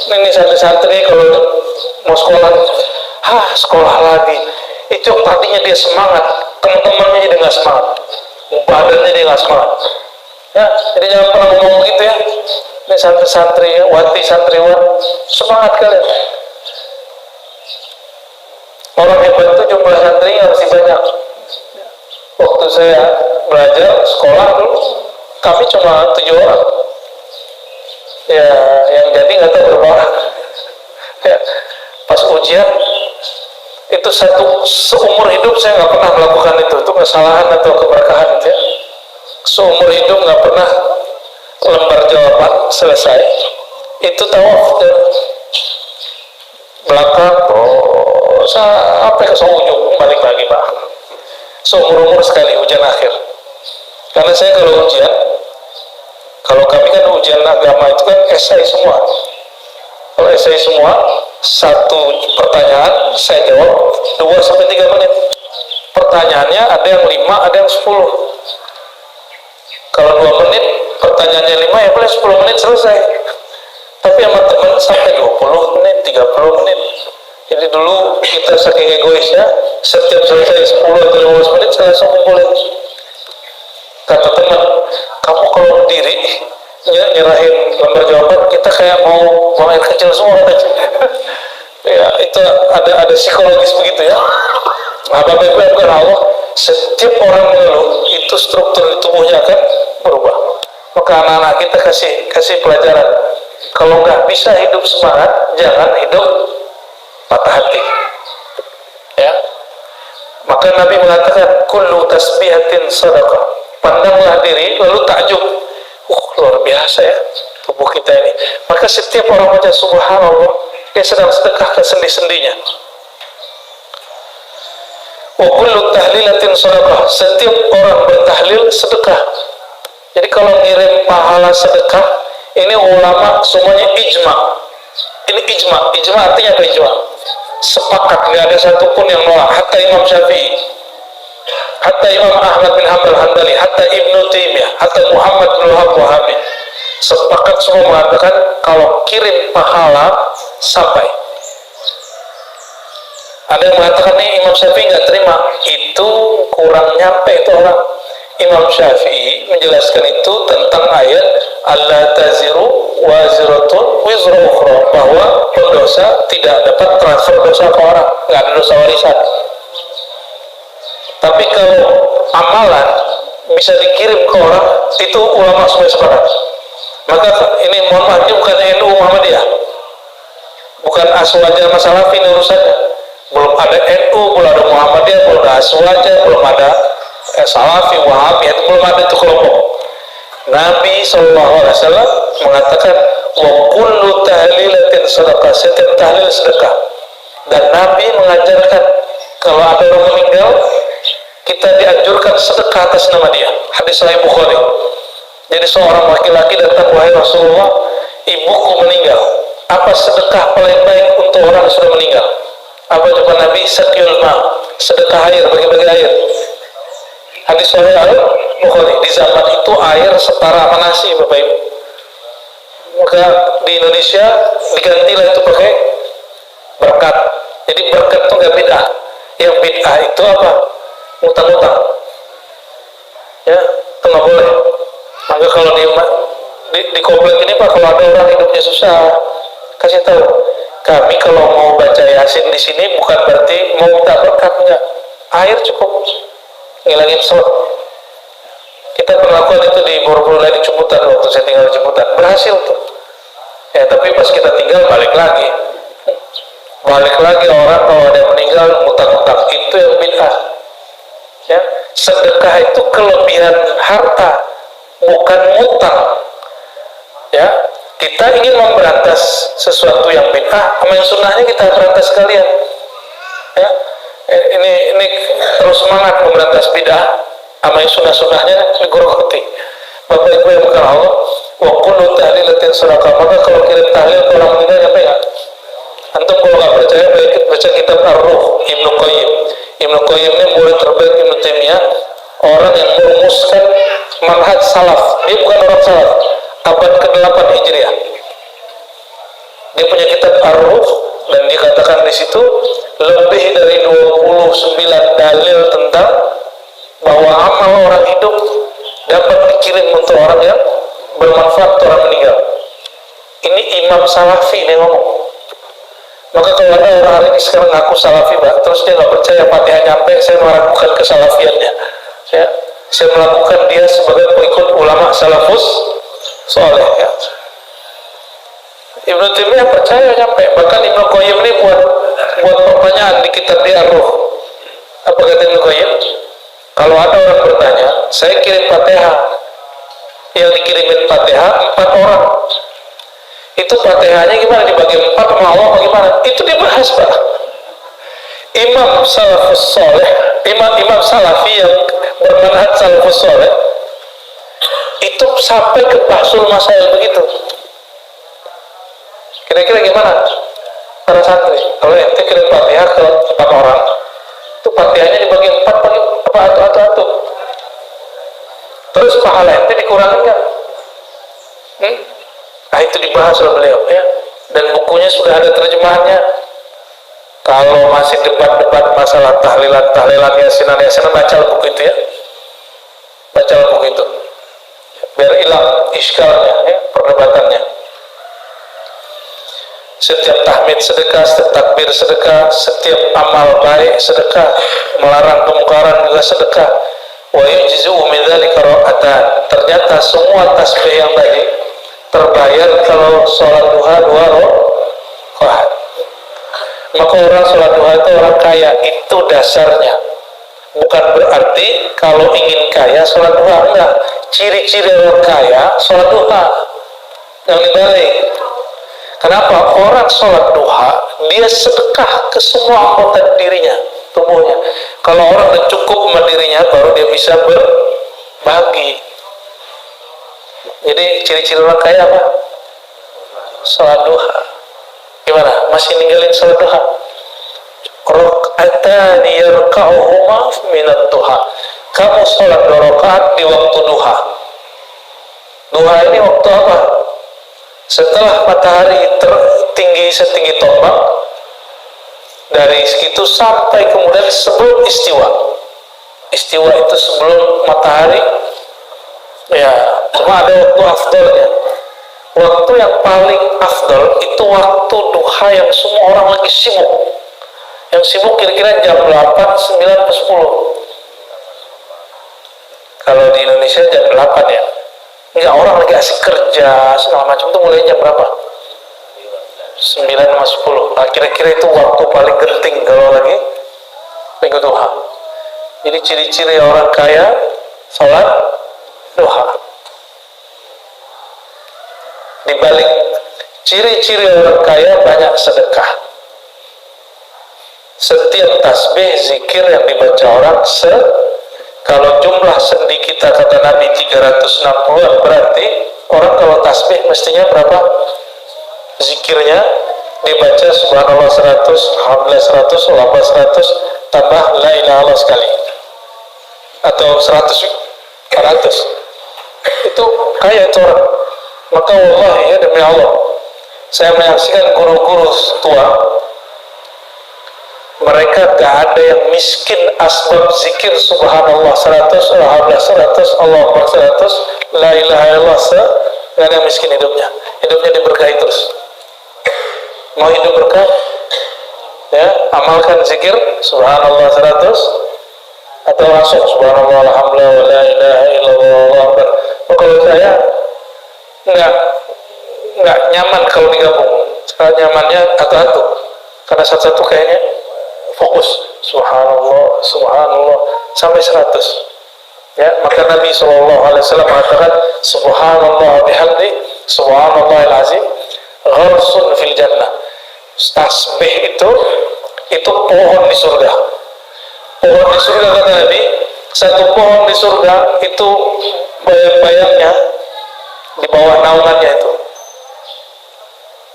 Ini santri-santri kalau mau sekolah, sekolah lagi. Itu yang tadinya dia semangat, teman-temannya jadi nggak semangat, badannya dia nggak semangat. Ya, jadi jangan pernah ngomong begitu ya. Ini santri-santri, wati santriwan, semangat kalian. Orang hebat itu jumlah santrinya harus banyak. Waktu saya belajar sekolah dulu, kami cuma 7 orang. Ya, yang jadi nggak tahu berapa orang. Ya, pas ujian itu seumur hidup saya nggak pernah melakukan itu kesalahan atau keberkahan itu ya. Seumur hidup nggak pernah lembar jawaban selesai. Itu tawaf belakang, sampai ke ujung balik lagi Pak. Seumur-umur sekali ujian akhir. Karena saya kalau ujian, kalau kami kan ujian agama itu kan esai semua. Kalau esai semua, 1 pertanyaan saya jawab 2-3 menit. Pertanyaannya ada yang 5, ada yang 10. Kalau 2 menit, pertanyaannya 5, ya boleh 10 menit selesai. Tapi sama teman sampai 20 menit, 30 menit. Jadi dulu kita saking egoisnya, setiap selesai 10 atau 15 menit saya langsung kumpulin. Kata teman, kamu kalau berdiri nyerahin lembar jawaban, kita kayak mau buang air kecil semua katanya. Ya itu ada psikologis begitu ya. Nah Bapak Ibu bukan Allah, setiap orang mengeluh itu struktur di tubuhnya akan berubah. Maka anak-anak kita kasih pelajaran. Kalau nggak bisa hidup semangat, jangan hidup patah hati. Ya. Maka Nabi mengatakan kullu tasbihatin sadaqah. Pandanglah diri lalu takjub. Luar biasa ya tubuh kita ini. Maka setiap orang baca subhanallah, dia sedang sedekah ke sendi-sendinya. Wa kullu tahlilatin sadaqah. Setiap orang bertahlil sedekah. Jadi kalau ngirim pahala sedekah, ini ulama semuanya ijma. Ini ijma. Ijma artinya apa ijma? Sepakat, nggak ada satupun yang nolak. Hatta Imam Syafi'i. hatta Imam Ahmad bin Hanbali, hatta Ibnu Taimiyah, hatta Muhammad bin Wahabi sepakat semua mengatakan kalau kirim pahala sampai. Ada yang mengatakan nih Imam Syafi'i nggak terima, itu kurang nyampe itu orang. Imam Syafi'i menjelaskan itu tentang ayat Allah taziru waziratun wizra ukhra, bahwa pendosa tidak dapat transfer dosa ke orang, nggak ada dosa warisan. Tapi kalau amalan bisa dikirim ke orang, itu ulama semua sepakat. Maka ini mohon maaf, ini bukan NU Muhammadiyah, bukan Aswaja Masalafi ini urusannya. Belum ada NU, belum ada Muhammadiyah, belum ada Aswaja, belum ada Salafi, Wahabi, itu belum ada itu kelompok. Nabi SAW mengatakan wa kullu tahlilatin sedekah, setiap tahlil sedekah. Dan Nabi mengajarkan kalau ada orang meninggal, kita dianjurkan sedekah atas nama dia. Hadis Sahih Bukhari. Jadi seorang laki-laki datang, wahai Rasulullah, ibuku meninggal, apa sedekah paling baik untuk orang yang sudah meninggal? Apa jawaban Nabi? Sakyul ma, sedekah air, bagi-bagi air. Hadis Sahih Bukhari. Di zaman itu air setara sama nasi, Bapak Ibu. Maka di Indonesia digantilah itu pakai berkat. Jadi berkat itu nggak bid'ah. Yang bid'ah itu apa? Utang-utang. Ya, itu nggak boleh. Maka kalau di komplek ini Pak, kalau ada orang hidupnya susah, kasih tahu. Kami kalau mau baca Yasin di sini bukan berarti mau minta berkat, enggak. Air cukup. Ngilangin slot. Kita pernah lakukan itu di Borobudur di Ciputat, waktu saya tinggal di Ciputat, berhasil tuh. Ya, tapi pas kita tinggal balik lagi orang kalau ada yang meninggal ngutang-ngutang, itu yang bid'ah. Ya, sedekah itu kelebihan harta, bukan ngutang. Ya, kita ingin memberantas sesuatu yang bid'ah, sama yang sunnahnya kita berantas sekalian. Ya, ini terus semangat memberantas bid'ah, sama yang sunnah-sunnahnya digorokoti. Bapak Ibu yang bukan Allah, wa kullu tahlilatin sedekah. Maka kalau kirim tahlil ke orang meninggal, nyampe nggak? Antum kalau nggak percaya, baca kitab Ar-Ruh Ibnu Qayyim. Ibnu Qayyim ini murid terbaik Ibnu Taimiyah, orang yang merumuskan manhaj salaf. Dia bukan orang salaf, abad ke-8 Hijriah. Dia punya kitab Ar-Ruh, dan dikatakan di situ lebih dari 29 dalil tentang bahwa amal orang hidup dapat dikirim untuk orang yang bermanfaat untuk orang meninggal. Ini Imam Salafi ini ngomong. Maka kalau ada orang hari ini sekarang ngaku Salafi, Pak, terus dia nggak percaya Fatihah nyampe, saya meragukan kesalafiannya. Saya melakukan dia sebagai pengikut ulama salafus soleh. Ya. Ibnu Taimiyah percaya nyampe, bahkan Ibnu Qayyim ini buat pertanyaan di kitab dia Ar-Ruh. Apa kata Ibnu Qayyim? Kalau ada orang bertanya, saya kirim Fatihah, yang dikirimin Fatihah 4 orang. Itu Fatihahnya gimana, dibagi 4 sama Allah bagaimana? Itu dibahas, Pak. Imam salafus soleh, imam salafi yang bermanhaj salafus soleh, itu sampai ke bahsul masail begitu. Kira-kira gimana para santri? Kalau ente kirim Fatihah ke 4 orang, itu Fatihahnya dibagi 4 bagi apa atu-atu. Terus pahala ente dikurangin nggak? Nah, itu dibahas oleh beliau, ya. Dan bukunya sudah ada terjemahannya. Kalau masih debat-debat masalah tahlilan yasinan, baca buku itu, ya. Baca buku itu, biar hilang iskalnya, ya, perdebatannya. Setiap tahmid sedekah, setiap takbir sedekah, setiap amal baik sedekah, melarang kemungkaran juga sedekah. Wa yujzu min dzalika ra'atan. Ternyata semua tasbih yang tadi terbayar kalau sholat duha 2 rakaat. Maka orang sholat duha itu orang kaya, itu dasarnya. Bukan berarti kalau ingin kaya sholat duha, enggak. Ciri-ciri orang kaya sholat duha yang dibalik. Kenapa? Orang sholat duha, dia sedekah ke semua anggota dirinya, tubuhnya. Kalau orang udah cukup sama dirinya, baru dia bisa berbagi. Jadi ciri-ciri orang kaya apa? Sholat duha. Gimana? Masih ninggalin sholat duha? rak'atani yarka'uhuma minat duha. Kamu sholat 2 rakaat di waktu duha. Duha ini waktu apa? Setelah matahari tertinggi setinggi tombak, dari segitu sampai kemudian sebelum istiwa. Istiwa itu sebelum matahari, ya, cuma ada waktu afdalnya. Waktu yang paling afdal itu waktu duha yang semua orang lagi sibuk. Yang sibuk kira-kira jam 8, 9, 10. Kalau di Indonesia jam 8 ya. Enggak, orang lagi asik kerja segala macam itu mulai jam berapa? 9 sama 10. Nah, kira-kira itu waktu paling genting kalau lagi duha. Jadi ciri-ciri orang kaya salat duha. Di balik ciri-ciri orang kaya banyak sedekah. Setiap tasbih zikir yang dibaca orang kalau jumlah sendi kita kata Nabi 360, berarti orang kalau tasbih mestinya berapa? Zikirnya dibaca subhanallah 100, alhamdulillah 100, Allahu 100, tambah la ilaha illallah sekali. Atau 100, 400. Itu kaya itu orang. Maka wallahi ya demi Allah, saya menyaksikan guru-guru tua, mereka gak ada yang miskin asbab zikir subhanallah 100, alhamdulillah 100, Allah Akbar 100, la ilaha illallah gak ada yang miskin hidupnya. Hidupnya diberkahi terus. Mau hidup berkah? Ya, amalkan zikir subhanallah 100 atau langsung subhanallah alhamdulillah wa la ilaha illallah Allahu Akbar. Kalau saya nggak nyaman kalau digabung. Sekarang nyamannya satu-satu. Karena satu-satu kayaknya fokus subhanallah subhanallah sampai 100. Ya, maka Nabi SAW mengatakan subhanallah bihamdi subhanallahil azim gharsun fil jannah. Tasbih itu pohon di surga. Pohon di surga kata Nabi, satu pohon di surga itu bayang-bayangnya di bawah naungannya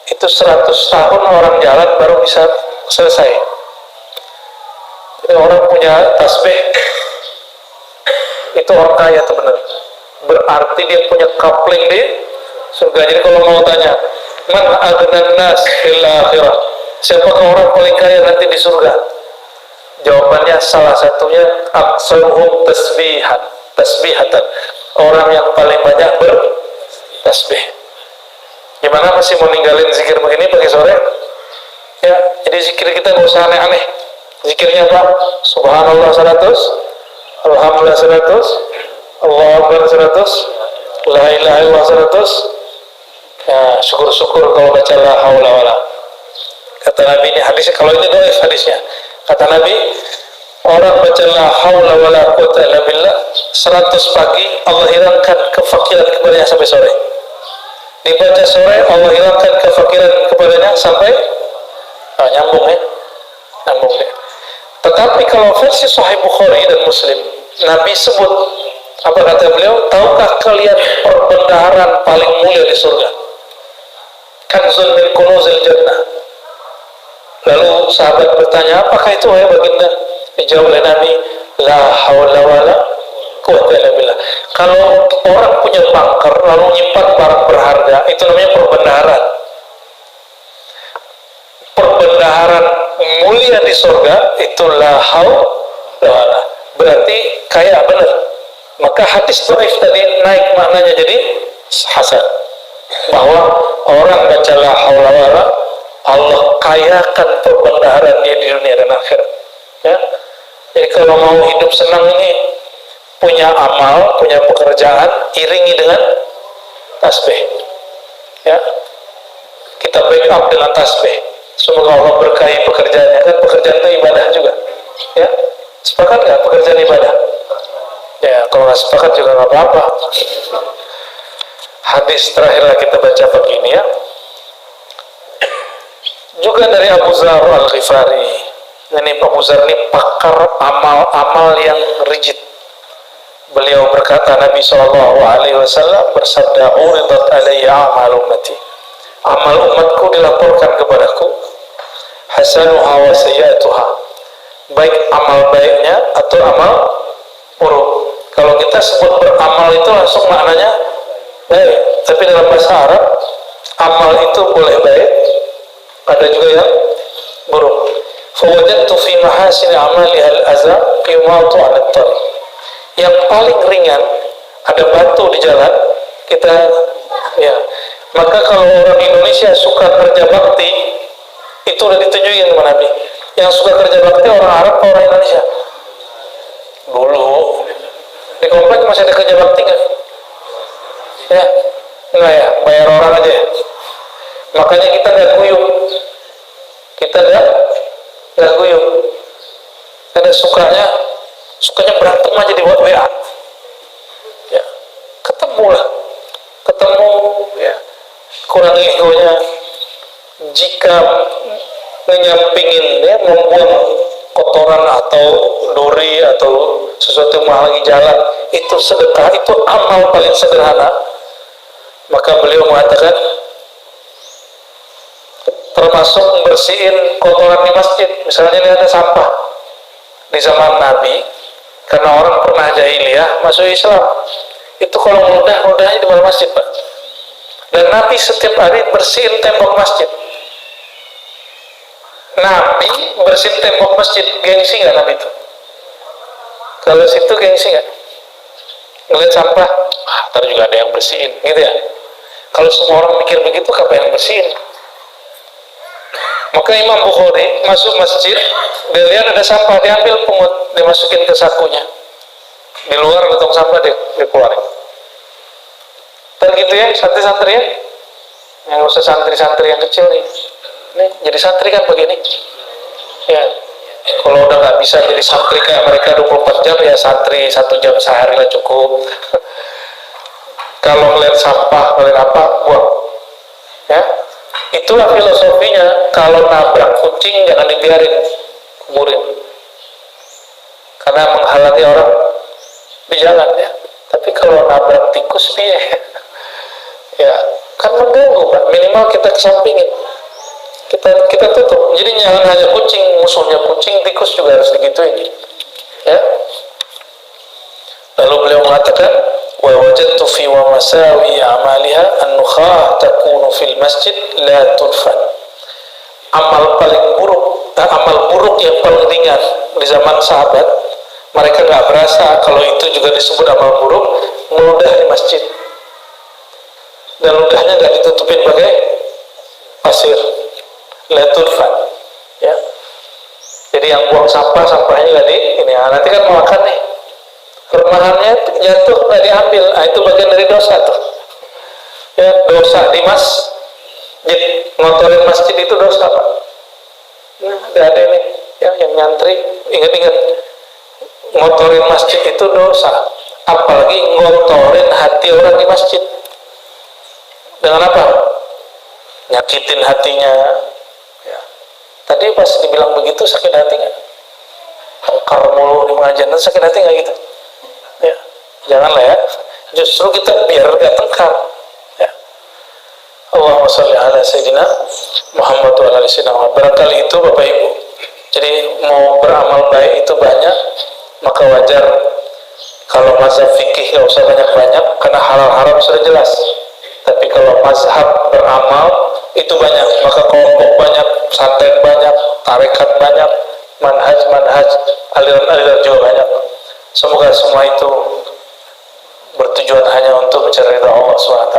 itu 100 tahun orang jalan baru bisa selesai. Jadi orang punya tasbih itu orang kaya itu benar. Berarti dia punya coupling di surga. Jadi kalau mau tanya, man aghnan nas fil akhirah, siapakah orang paling kaya nanti di surga? Jawabannya salah satunya aksaruhum tasbihatan, orang yang paling banyak bertasbih. Gimana masih mau ninggalin zikir begini pagi sore? Ya, jadi zikir kita nggak usah aneh-aneh. Zikirnya apa? Subhanallah 100, alhamdulillah 100, Allahu Akbar 100, la ilaha illallah 100. Ya, syukur-syukur kalau baca la haula wala. Kata Nabi ini hadisnya, kalau ini dhaif hadisnya. Kata Nabi, orang baca la haula wala quwwata illa billah 100 pagi, Allah hilangkan kefakiran kepadanya sampai sore. Dibaca sore, Allah hilangkan kefakiran kepadanya sampai nyambung ya. Nyambung ya. Tetapi kalau versi Sahih Bukhari dan Muslim, Nabi sebut, apa kata beliau? Tahukah kalian perbendaharaan paling mulia di surga? Kanzun min kunuzil jannah. Lalu sahabat bertanya, apakah itu ya baginda? Dijawab oleh Nabi, la haula wala quwwata illa billah. Kalau orang punya bunker lalu nyimpan barang berharga, itu namanya perbendaharaan. Perbendaharaan mulia di surga itu la haula wala. Berarti kaya benar. Maka hadis dhaif tadi naik maknanya jadi hasan. Bahwa orang baca la haula wala, Allah kayakan perbendaharaan dia di dunia dan akhirat. Ya. Jadi kalau mau hidup senang ini, punya amal, punya pekerjaan, iringi dengan tasbih. Ya. Kita backup dengan tasbih. Semoga Allah berkahi pekerjaannya. Kan pekerjaan itu ibadah juga. Ya. Sepakat nggak pekerjaan ibadah? Ya, kalau nggak sepakat juga nggak apa-apa. Hadis terakhirlah kita baca pagi ini ya. Juga dari Abu Dzar Al-Ghifari. Ini Abu Dzar ini pakar amal-amal yang rigid. Beliau berkata, Nabi SAW bersabda, uridat alayya amal ummati. Amal umatku dilaporkan kepadaku, hasanuha wa sayyatuha. baik amal baiknya atau amal buruk. Kalau kita sebut beramal itu langsung maknanya baik, tapi dalam bahasa Arab amal itu boleh baik, ada juga yang buruk. Fawajadtu fi mahasin amali al-aza qimatu 'ala at-tariq. Yang paling ringan ada batu di jalan kita, ya. Maka kalau orang Indonesia suka kerja bakti, itu udah ditunjukin sama Nabi. Yang suka kerja bakti orang Arab atau orang Indonesia? Dulu di komplek masih ada kerja bakti nggak? Ya, enggak ya, bayar orang aja. Makanya kita nggak guyup, kita nggak guyup. Ada sukanya berantem aja di WA. Ya, ketemu ya. Kurang egonya. Jika menyampingin ya, membuang kotoran atau duri atau sesuatu yang menghalangi jalan, itu sedekah, itu amal paling sederhana. Maka beliau mengatakan termasuk membersihin kotoran di masjid. Misalnya ini ada sampah di zaman Nabi, karena orang pernah jahiliyah masuk Islam, itu kalau meludahnya di dalam masjid, Pak. Dan Nabi setiap hari bersihin tembok masjid. Nabi bersihin tembok masjid, gengsi nggak Nabi itu? Kalau situ gengsi nggak? Ngeliat sampah, ntar juga ada yang bersihin, gitu ya. Kalau semua orang mikir begitu, siapa yang bersihin? Maka Imam Bukhari masuk masjid, dia lihat ada sampah, diambil pungut, dimasukin ke sakunya. Di luar ada tong sampah, dikeluarin. Dan gitu ya, santri-santri ya, yang usah santri-santri yang kecil nih. Ini jadi santri kan begini. Ya, kalau udah nggak bisa jadi santri kayak mereka 24 jam, ya santri 1 jam sehari lah cukup. Kalau melihat sampah, melihat apa, buang. Ya, itulah filosofinya. Kalau nabrak kucing jangan dibiarin, kuburin. Karena menghalangi orang di jalan ya. Tapi kalau nabrak tikus piye? Ya, kan mengganggu, Pak. Minimal kita kesampingin. Kita tutup. Jadi jangan hanya kucing, musuhnya kucing, tikus juga harus digituin. Ya. Lalu beliau mengatakan, wa wajadtu fi wa masawi a'maliha an-nukhah takunu fil masjid la turfan. Amal buruk yang paling ringan di zaman sahabat, mereka nggak berasa kalau itu juga disebut amal buruk, meludah di masjid. Dan ludahnya nggak ditutupin pakai pasir, la turfan. Ya. Jadi yang buang sampahnya nggak ini. Nanti kan mau makan nih, rumahannya jatuh nggak diambil, itu bagian dari dosa tuh. Ya, dosa di masjid, ngotorin masjid itu dosa, Pak. Nah, ada ini ya yang nyantri, ingat-ingat, ngotorin masjid itu dosa, apalagi ngotorin hati orang di masjid. Dengan apa? Nyakitin hatinya. Ya. Tadi pas dibilang begitu sakit hati nggak? Tengkar mulu di pengajian, sakit hati nggak gitu? Ya, janganlah ya. Justru kita biar gak tengkar. Ya. Allahumma sholli ala sayyidina Muhammad wa ala sayyidina Muhammad. Barangkali itu Bapak Ibu. Jadi mau beramal baik itu banyak, maka wajar kalau mazhab fikih gak usah banyak-banyak, karena halal haram sudah jelas. Tapi kalau mazhab beramal itu banyak, maka kelompok banyak, pesantren banyak, tarekat banyak, manhaj, aliran juga banyak. Semoga semua itu bertujuan hanya untuk mencari ridha Allah SWT.